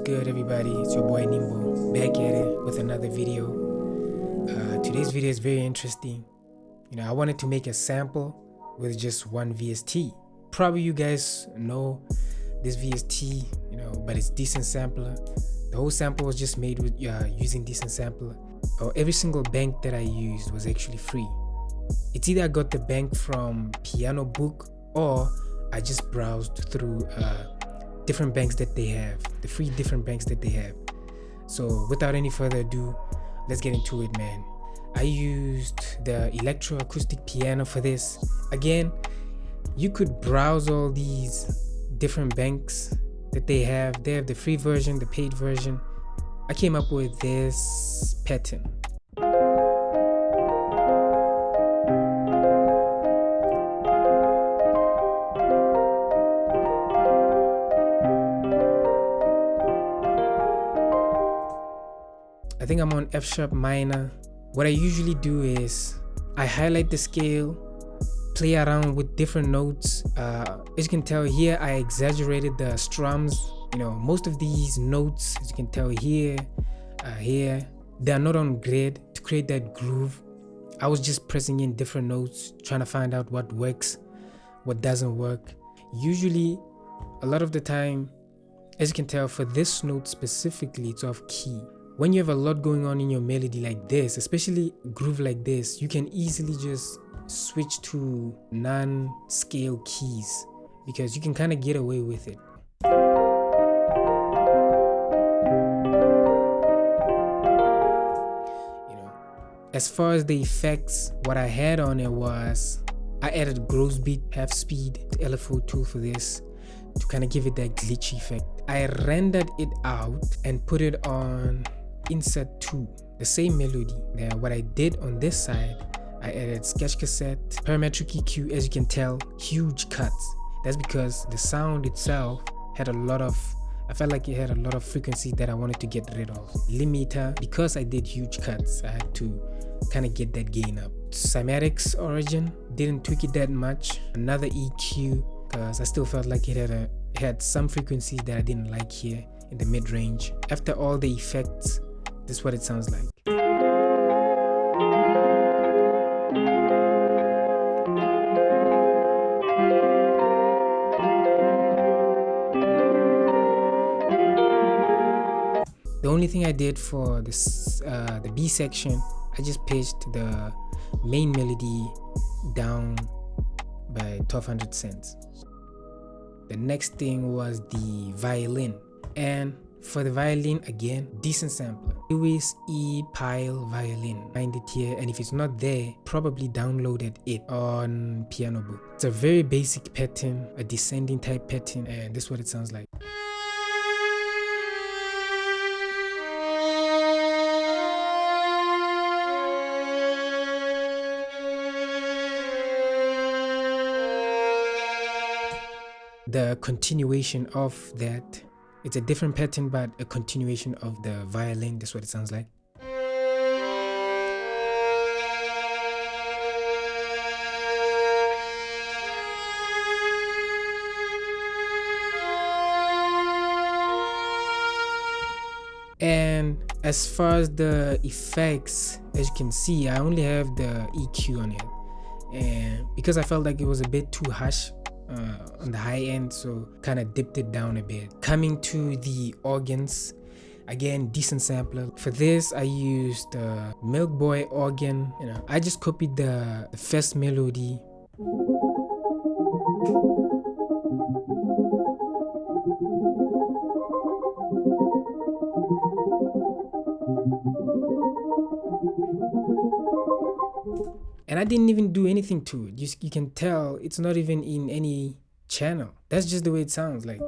good, everybody? It's your boy Nimbo back at it with another video. Today's video is very interesting. I wanted to make a sample with just one VST. Probably you guys know this VST, but it's decent sampler. The whole sample was just made with using decent sampler. Every single bank that I used was actually free. It's either I got the bank from Piano Book or I just browsed through different banks that they have, the free different banks that they have. So without any further ado, let's get into it, man. I used the electroacoustic piano for this. Again, you could browse all these different banks that they have. They have the free version, the paid version. I came up with this pattern. I think I'm on F sharp minor. What I usually do is I highlight the scale, play around with different notes. As you can tell here, I exaggerated the strums. Most of these notes, as you can tell here, they're not on grid to create that groove. I was just pressing in different notes, trying to find out what works, what doesn't work. Usually, a lot of the time, as you can tell, for this note specifically, it's off key. When you have a lot going on in your melody like this, especially groove like this, you can easily just switch to non-scale keys because you can kind of get away with it. As far as the effects, what I had on it was I added gross beat, half speed, the LFO tool for this to kind of give it that glitchy effect. I rendered it out and put it on Insert 2, the same melody. Now what I did on this side, I added sketch cassette, parametric EQ. As you can tell, huge cuts. That's because the sound itself had I felt like it had a lot of frequency that I wanted to get rid of. Limiter, because I did huge cuts, I had to kind of get that gain up. Cymatics origin, didn't tweak it that much. Another EQ, because I still felt like it had some frequencies that I didn't like here in the mid-range. After all the effects, this is what it sounds like. The only thing I did for this, the B section, I just pitched the main melody down by 1200 cents. The next thing was the violin, and for the violin, again, decent sampler. Lewis E. Pyle violin. Find it here, and if it's not there, probably downloaded it on Piano Book. It's a very basic pattern, a descending type pattern, and this is what it sounds like. The continuation of that, it's a different pattern, but a continuation of the violin. That's what it sounds like. And as far as the effects, as you can see, I only have the EQ on it, and because I felt like it was a bit too harsh on the high end, so kind of dipped it down a bit. Coming to the organs, again, decent sampler. For this, I used the Milk Boy organ. I just copied the first melody. And I didn't even do anything to it. You can tell it's not even in any channel. That's just the way it sounds like.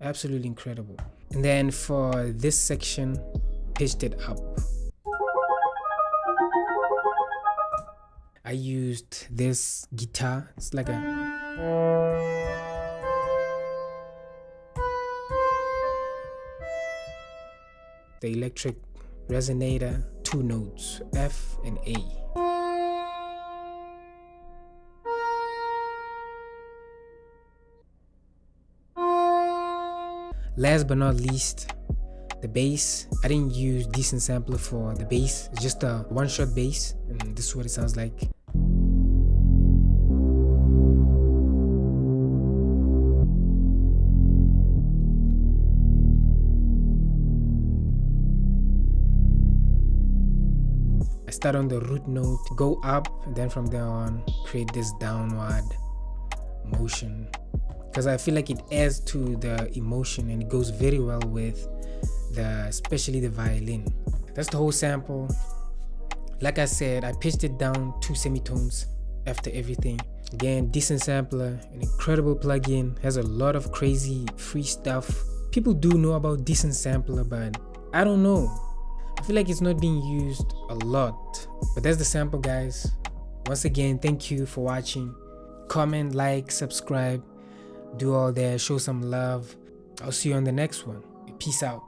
Absolutely incredible. And then for this section, pitched it up. I used this guitar. It's like the electric resonator, 2 notes, F and A. Last but not least, the bass. I didn't use decent sampler for the bass. It's just a one-shot bass, and this is what it sounds like. I start on the root note, go up, and then from there on create this downward motion, because I feel like it adds to the emotion and it goes very well with especially the violin. That's the whole sample. Like I said, I pitched it down 2 semitones after everything. Again, decent sampler, an incredible plugin, has a lot of crazy free stuff. People do know about decent sampler, but I don't know. I feel like it's not being used a lot. But that's the sample, guys. Once again, thank you for watching. Comment, like, subscribe, do all that, show some love. I'll see you on the next one. Peace out.